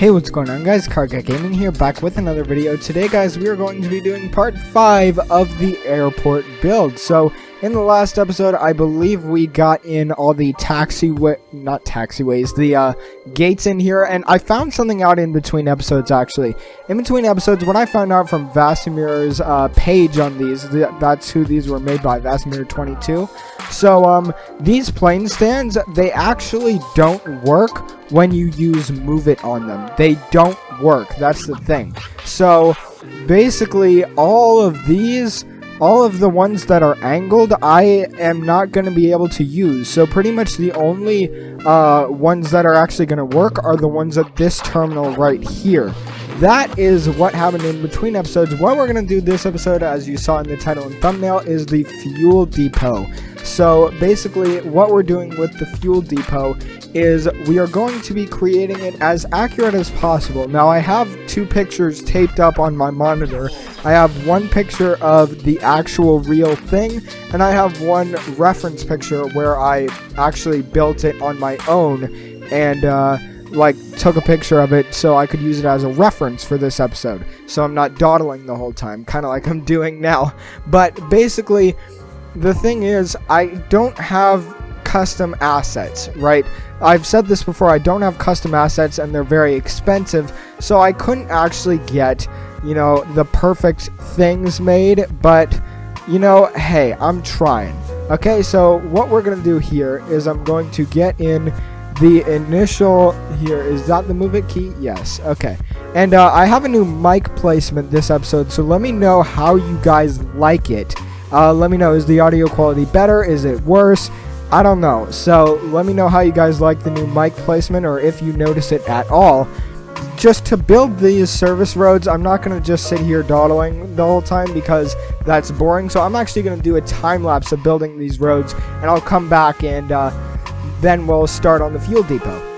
Hey, what's going on, guys? Carga Gaming here, back with another video. Today, guys, we are going to be doing part 5 of the airport build. So, in the last episode, I believe we got in all the the gates in here, and I found something out in between episodes, actually. In between episodes, when I found out from Vasimir's page on these, that's who these were made by, Vasimir22. So, these plane stands, they actually don't work when you use move it on them. They don't work. That's the thing. So basically all of the ones that are angled, I am not going to be able to use. So pretty much the only ones that are actually going to work are the ones at this terminal right here. That is what happened in between episodes. What we're going to do this episode, as you saw in the title and thumbnail, is the fuel depot. So basically what we're doing with the fuel depot is we are going to be creating it as accurate as possible. Now, I have two pictures taped up on my monitor. I have one picture of the actual real thing, and I have one reference picture where I actually built it on my own and took a picture of it so I could use it as a reference for this episode. So I'm not dawdling the whole time, kind of like I'm doing now. But basically, the thing is, I don't have custom assets, right? I've said this before, I don't have custom assets and they're very expensive, so I couldn't actually get, the perfect things made, but, hey, I'm trying. Okay, so what we're going to do here is I'm going to get in the initial, here, is that the move it key? Yes, okay. And I have a new mic placement this episode, so let me know how you guys like it. Let me know, is the audio quality better? Is it worse? I don't know. So let me know how you guys like the new mic placement, or if you notice it at all. Just to build these service roads, I'm not going to just sit here dawdling the whole time because that's boring. So I'm actually going to do a time lapse of building these roads, and I'll come back and then we'll start on the fuel depot.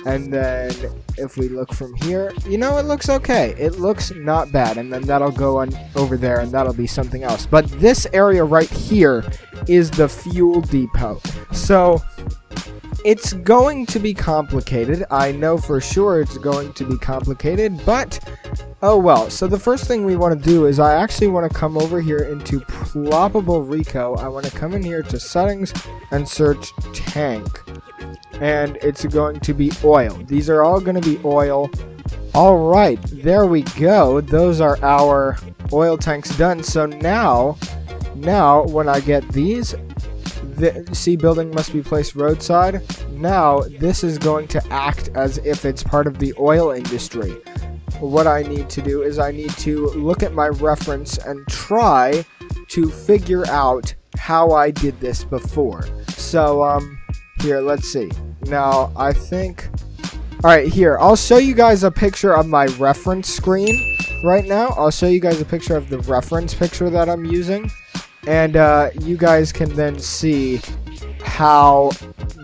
And then if we look from here, you know, it looks okay. It looks not bad. And then that'll go on over there and that'll be something else. But this area right here is the fuel depot. So it's going to be complicated. I know for sure it's going to be complicated, but oh well. So the first thing we want to do is I actually want to come over here into Ploppable Rico. I want to come in here to settings and search tank. And it's going to be oil. These are all going to be oil. All right, there we go. Those are our oil tanks done. So now when I get these, see, building must be placed roadside. Now this is going to act as if it's part of the oil industry. What I need to do is I need to look at my reference and try to figure out how I did this before. So here, let's see. Now, I think... Alright, here. I'll show you guys a picture of my reference screen right now. I'll show you guys a picture of the reference picture that I'm using. And you guys can then see how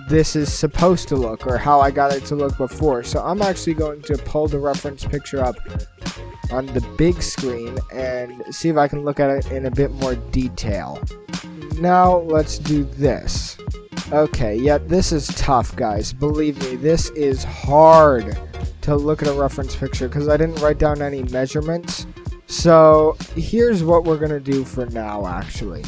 this is supposed to look, or how I got it to look before. So I'm actually going to pull the reference picture up on the big screen and see if I can look at it in a bit more detail. Now, let's do this. Okay, yeah, this is tough, guys. Believe me, this is hard to look at a reference picture because I didn't write down any measurements. So here's what we're going to do for now, actually.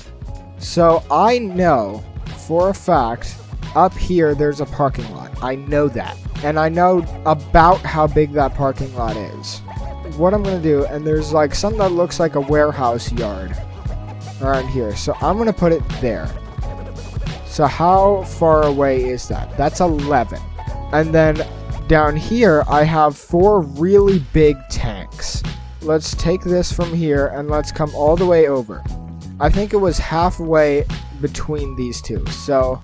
So I know for a fact up here there's a parking lot. I know that. And I know about how big that parking lot is. What I'm going to do, and there's like something that looks like a warehouse yard around here. So I'm going to put it there. So how far away is that? That's 11. And then down here, I have 4 really big tanks. Let's take this from here and let's come all the way over. I think it was halfway between these two. So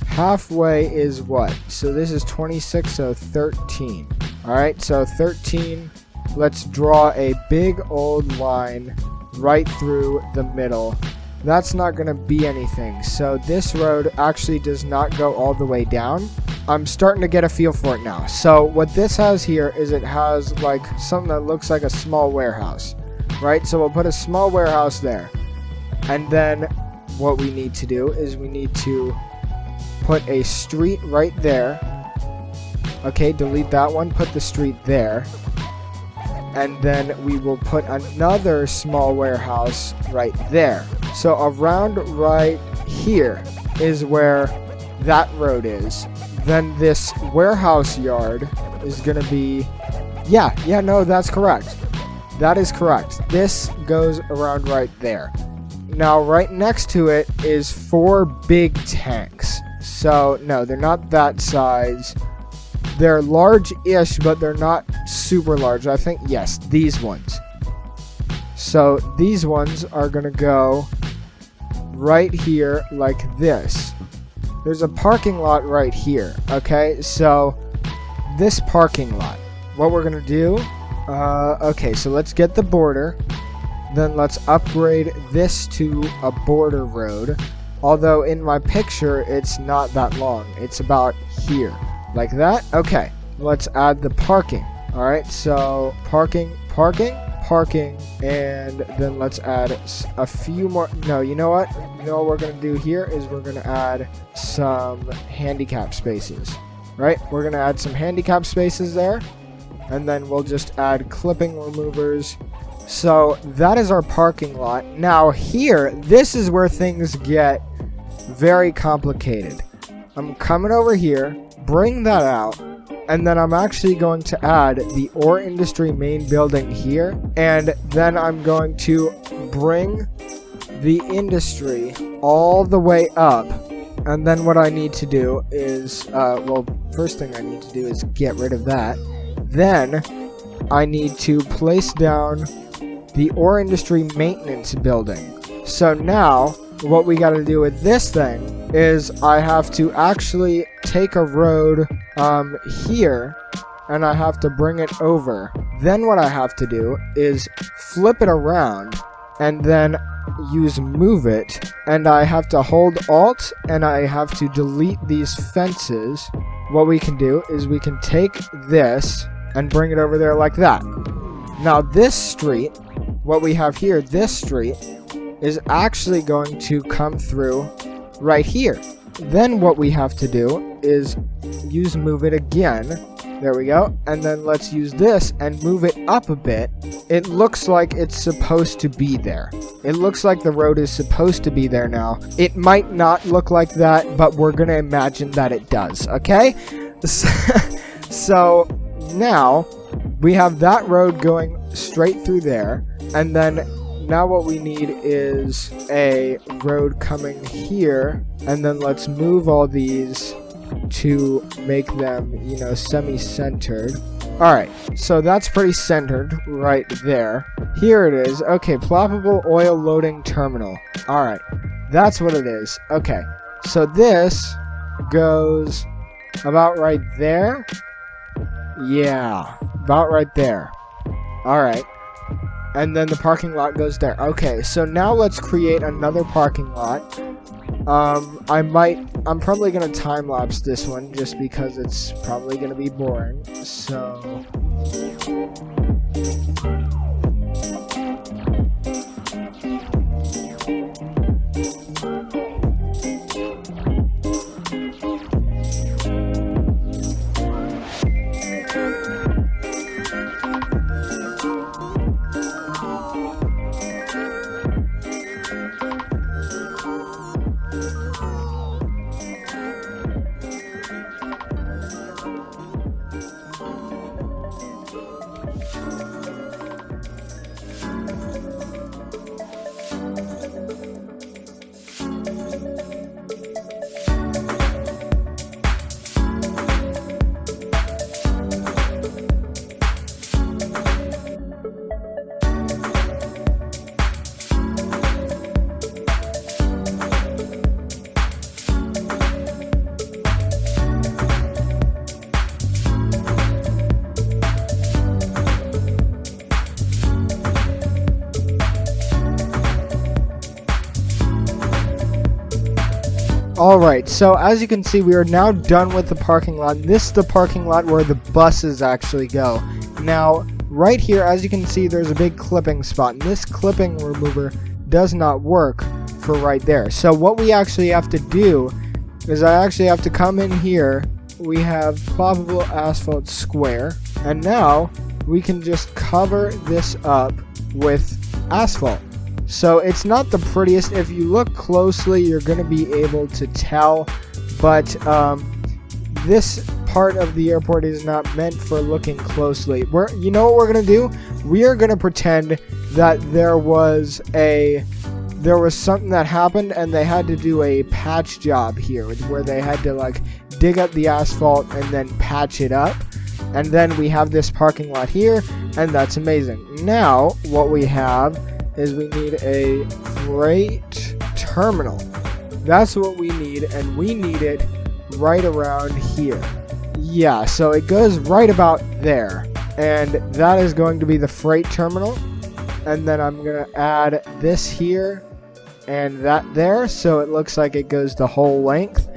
halfway is what? So this is 26, so 13. Alright, so 13. Let's draw a big old line right through the middle. That's not going to be anything. So this road actually does not go all the way down. I'm starting to get a feel for it now. So what this has here is it has like something that looks like a small warehouse, right? So we'll put a small warehouse there. And then what we need to do is we need to put a street right there. Okay, delete that one. Put the street there. And then we will put another small warehouse right there. So around right here is where that road is. Then this warehouse yard is going to be... Yeah, no, that's correct. That is correct. This goes around right there. Now, right next to it is 4 big tanks. So, no, they're not that size. They're large-ish, but they're not super large. I think, yes, these ones. So these ones are going to go right here like this. There's a parking lot right here, okay? So this parking lot, what we're going to do, okay, so let's get the border. Then let's upgrade this to a border road. Although in my picture, it's not that long. It's about here. Like that? Okay. Let's add the parking. Alright, so parking, and then let's add a few more. No, you know what? You know what we're going to do here is we're going to add some handicap spaces. Right? We're going to add some handicap spaces there. And then we'll just add clipping removers. So that is our parking lot. Now here, this is where things get very complicated. I'm coming over here, bring that out, and then I'm actually going to add the ore industry main building here, and then I'm going to bring the industry all the way up. And then what I need to do is, well, first thing I need to do is get rid of that. Then I need to place down the ore industry maintenance building. So now what we got to do with this thing is I have to actually take a road here, and I have to bring it over. Then what I have to do is flip it around and then use move it, and I have to hold alt and I have to delete these fences. What we can do is we can take this and bring it over there like that. Now this street, what we have here, this street is actually going to come through right here. Then what we have to do is use move it again. There we go. And then let's use this and move it up a bit. It looks like it's supposed to be there. It looks like the road is supposed to be there now. It might not look like that, but we're going to imagine that it does, okay? So now we have that road going straight through there. And then now what we need is a road coming here. And then let's move all these to make them, you know, semi-centered. Alright, so that's pretty centered right there. Here it is. Okay, ploppable oil loading terminal. Alright, that's what it is. Okay, so this goes about right there. Yeah, about right there. Alright. And then the parking lot goes there. Okay, so now let's create another parking lot. I'm probably gonna time lapse this one just because it's probably gonna be boring. So alright, so as you can see, we are now done with the parking lot. This is the parking lot where the buses actually go. Now, right here, as you can see, there's a big clipping spot. And this clipping remover does not work for right there. So what we actually have to do is I actually have to come in here. We have ploppable asphalt square. And now we can just cover this up with asphalt. So it's not the prettiest. If you look closely, you're going to be able to tell, but this part of the airport is not meant for looking closely. You know what we're going to do? We are going to pretend that there was something that happened and they had to do a patch job here where they had to like dig up the asphalt and then patch it up. And then we have this parking lot here, and that's amazing. Now what we have is we need a freight terminal. That's what we need, and we need it right around here. Yeah, so it goes right about there, and that is going to be the freight terminal. And then I'm gonna add this here and that there, so it looks like it goes the whole length.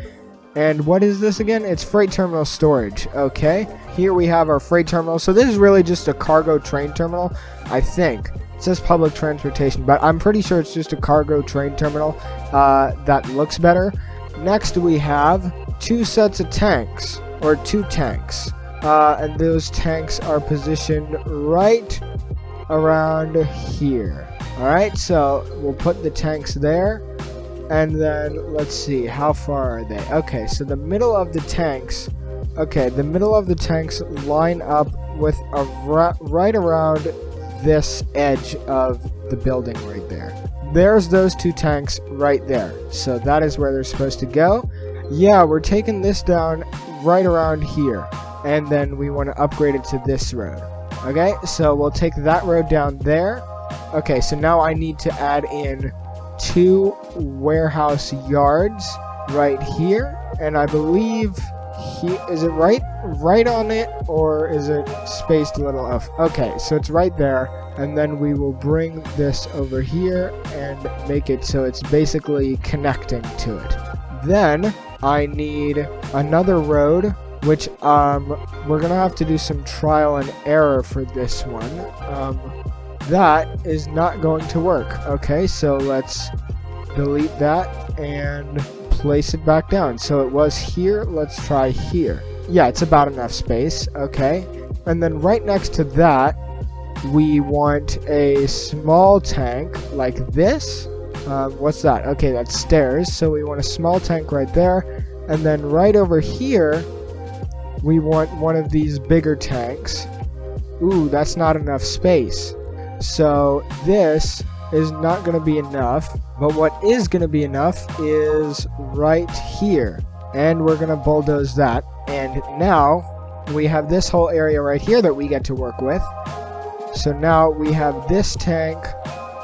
And what is this again? It's freight terminal storage. Okay, here we have our freight terminal. So this is really just a cargo train terminal, I think. It says public transportation, but I'm pretty sure it's just a cargo train terminal that looks better. Next, we have two sets of tanks, or two tanks. And those tanks are positioned right around here. Alright, so we'll put the tanks there. And then, let's see, how far are they? Okay, so the middle of the tanks, line up with right around this edge of the building right there. There's those two tanks right there. So that is where they're supposed to go. Yeah, we're taking this down right around here. And then we want to upgrade it to this road. Okay, so we'll take that road down there. Okay, so now I need to add in 2 warehouse yards right here. And I believe Is it right on it, or is it spaced a little off? Okay, so it's right there, and then we will bring this over here and make it so it's basically connecting to it. Then I need another road, which we're gonna have to do some trial and error for this one. That is not going to work. Okay, so let's delete that and place it back down. So it was here. Let's try here. Yeah, it's about enough space. Okay, and then right next to that, we want a small tank like this. What's that? Okay, that's stairs. So we want a small tank right there, and then right over here, we want one of these bigger tanks. Ooh, that's not enough space. So this is not going to be enough, but what is going to be enough is right here, and we're going to bulldoze that. And now we have this whole area right here that we get to work with. So now we have this tank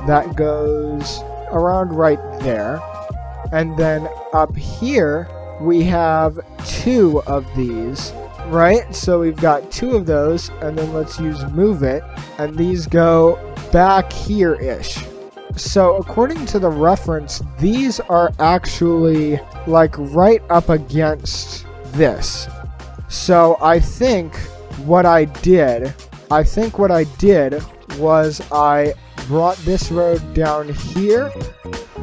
that goes around right there, and then up here we have 2 of these, right? So we've got 2 of those, and then let's use move it, and these go back here-ish. So according to the reference, these are actually like right up against this. So I think what I did was I brought this road down here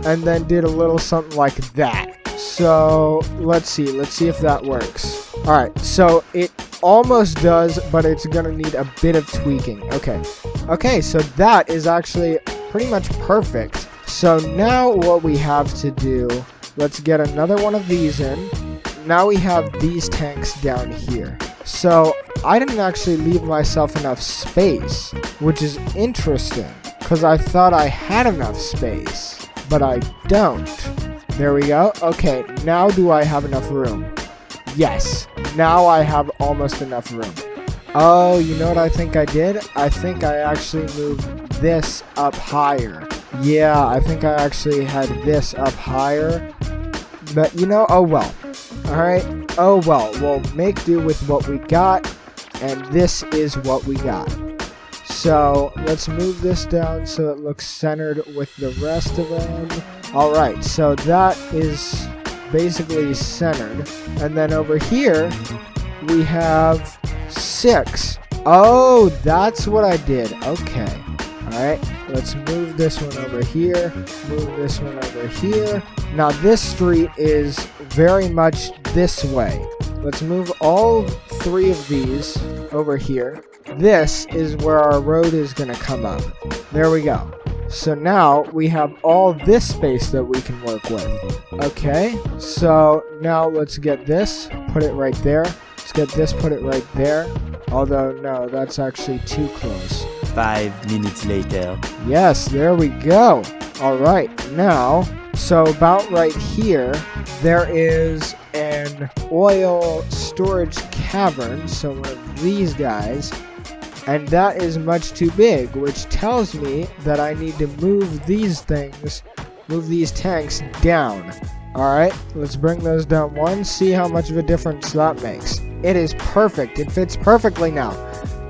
and then did a little something like that. So let's see if that works. Alright, so it almost does, but it's gonna need a bit of tweaking. Okay, so that is actually pretty much perfect. So now what we have to do, let's get another one of these in. Now we have these tanks down here. So I didn't actually leave myself enough space, which is interesting, because I thought I had enough space, but I don't. There we go. Okay, now do I have enough room? Yes, now I have almost enough room. Oh, you know what I think I did? I think I actually moved this up higher. Yeah, I think I actually had this up higher. But, you know, oh well. Alright, oh well. We'll make do with what we got, and this is what we got. So, let's move this down so it looks centered with the rest of them. Alright, so that is basically centered. And then over here, we have 6. Oh, that's what I did. Okay. Alright, let's move this one over here. Move this one over here. Now this street is very much this way. Let's move all 3 of these over here. This is where our road is going to come up. There we go. So now we have all this space that we can work with. Okay, so now let's get this, put it right there. Let's get this, put it right there. Although, no, that's actually too close. 5 minutes later. Yes, there we go. Alright, now, so about right here, there is an oil storage cavern, so one of these guys, and that is much too big, which tells me that I need to move these things, move these tanks down. Alright, let's bring those down one, see how much of a difference that makes. It is perfect, it fits perfectly now.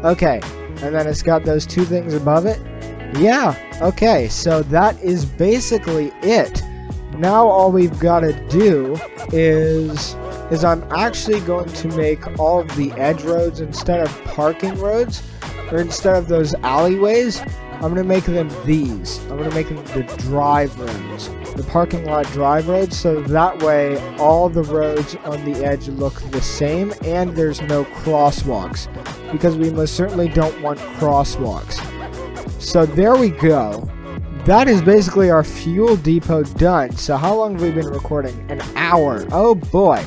Okay, and then it's got those 2 things above it. Yeah, okay, so that is basically it. Now all we've got to do is I'm actually going to make all of the edge roads, instead of parking roads, or instead of those alleyways, I'm going to make them these. I'm going to make them the drive roads, the parking lot drive roads, so that way all the roads on the edge look the same and there's no crosswalks, because we most certainly don't want crosswalks. So there we go. That is basically our fuel depot done. So how long have we been recording? An hour. Oh boy.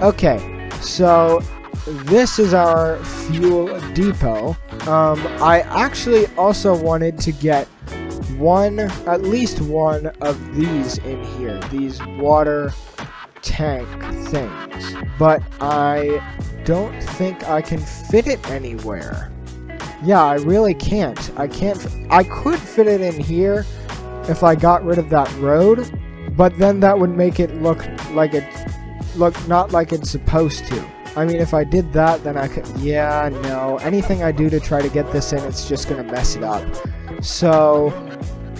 Okay, so this is our fuel depot. I actually also wanted to get at least one of these in here, these water tank things, but I don't think I can fit it anywhere. Yeah, I really can't. I could fit it in here if I got rid of that road, but then that would make it look not like it's supposed to. I mean, if I did that, then I could, yeah, no. Anything I do to try to get this in, it's just going to mess it up. So,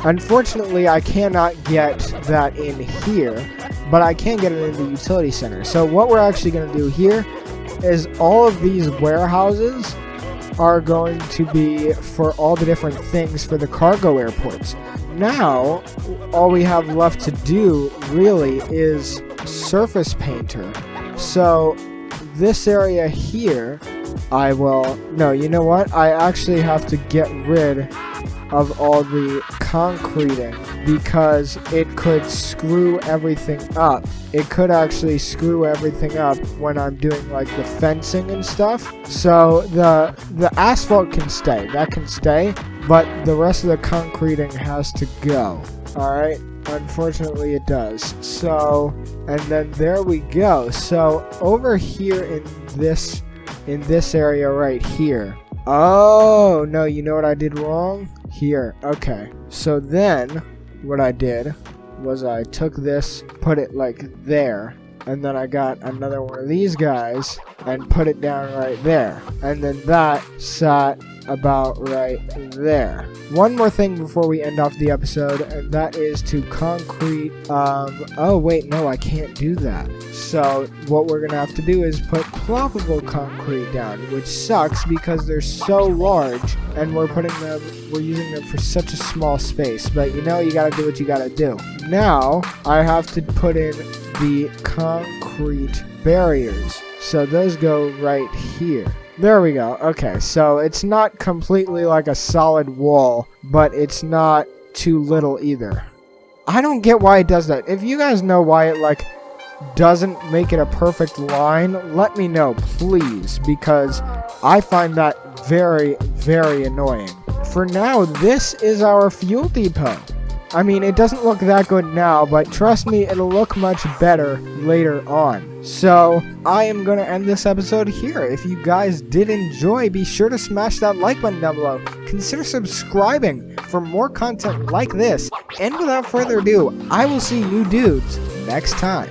unfortunately, I cannot get that in here, but I can get it in the utility center. So what we're actually going to do here is all of these warehouses are going to be for all the different things for the cargo airports. Now, all we have left to do really is surface painter. So this area here, no, you know what? I actually have to get rid of all the concreting because it could screw everything up. It could actually screw everything up when I'm doing like the fencing and stuff. So the asphalt can stay, that can stay, but the rest of the concreting has to go. Alright, unfortunately it does. So, and then there we go. So over here in this area right here. Oh, no, you know what I did wrong? Here, okay. So then, what I did was I took this, put it like there, and then I got another one of these guys and put it down right there. And then that sat about right there. One more thing before we end off the episode, and that is to concrete, oh wait, no, I can't do that. So what we're gonna have to do is put ploppable concrete down, which sucks because they're so large and we're using them for such a small space. But you know, you gotta do what you gotta do. Now I have to put in the concrete barriers. So those go right here. There we go. Okay, so it's not completely like a solid wall, but it's not too little either. I don't get why it does that. If you guys know why it like doesn't make it a perfect line, let me know, please, because I find that very, very annoying. For now, this is our fuel depot. I mean, it doesn't look that good now, but trust me, it'll look much better later on. So, I am going to end this episode here. If you guys did enjoy, be sure to smash that like button down below. Consider subscribing for more content like this. And without further ado, I will see you dudes next time.